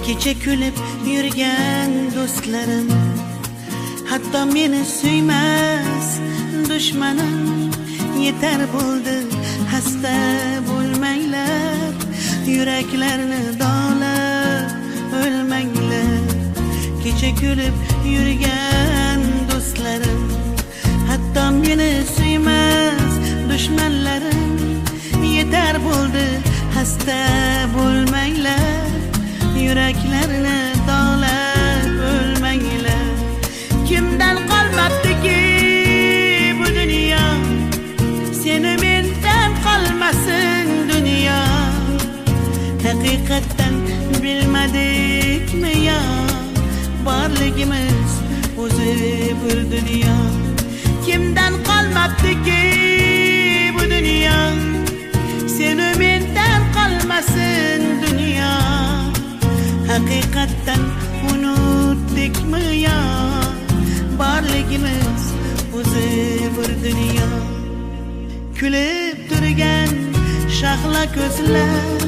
kecha kulib yurgan do'stlarim, hatto meni suymas dushmanim, yetar bo'ldi xasta bo'lmanglar, yuraklarni dog'lab o'lmanglar. Kecha kulib yurgan do'stlarim, hatto meni suymas dushmanlarim, yetar bo'ldi xasta bo'lmanglar, yuraklarni dog'lab o'lmanglar. Kimdan qolmabdiki bu dunyo, seni mendan qolmasin dunyo. Haqiqatdan bilmadikmi yo, borligimiz o'zi bir dunyo. Kimdan qolmabdiki bu dunyo, seni mendan qolmasin dunyo. Haqiqatdan unutdikmi yo, borligimiz o'zi bir dunyo. Kulib turgan shahla ko'zlar,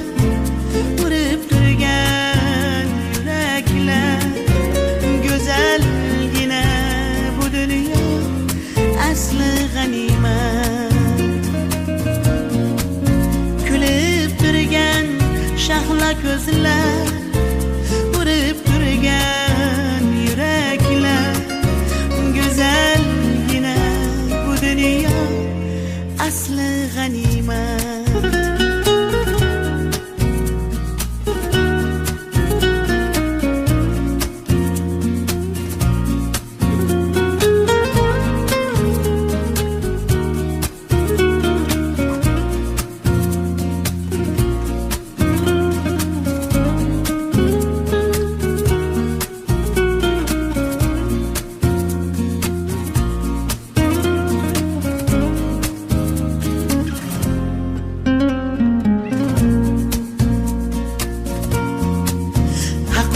urib turgan yuraklar, go'zalgina bu dunyo asli g'animat. Kulib turgan shahla ko'zlar, urib turgan yuraklar, go'zalgina bu dunyo asli g'animat.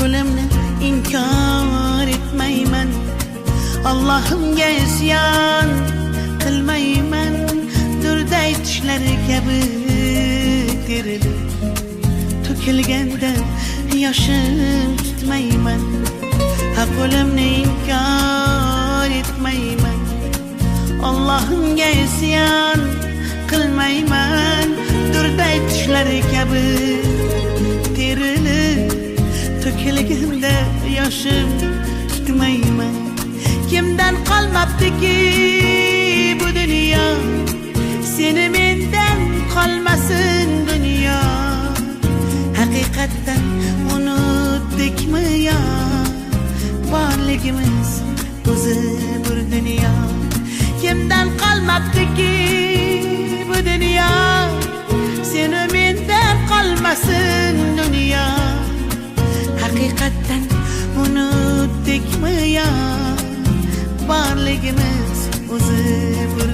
Qo'limni inkor etmayman, Allohimga isyon qilmayman. Durday tishlari kabi terilib to'kilganda yoshim tutmayman. Qo'limni inkor etmayman, Allohimga isyon qilmayman. Durday tishlari kabi terilib to'kilganda yoshim tutmayman. Kimdan qolmabdiki bu dunyo, seni mendan qolmasin dunyo. Haqiqatdan unutdikmi yo, borligimiz o'zi bir dunyo. Kimdan qolmabdiki bu dunyo, seni mendan qolmasin dunyo. Haqiqatdan unutdikmi yo, borligimiz o'zi bir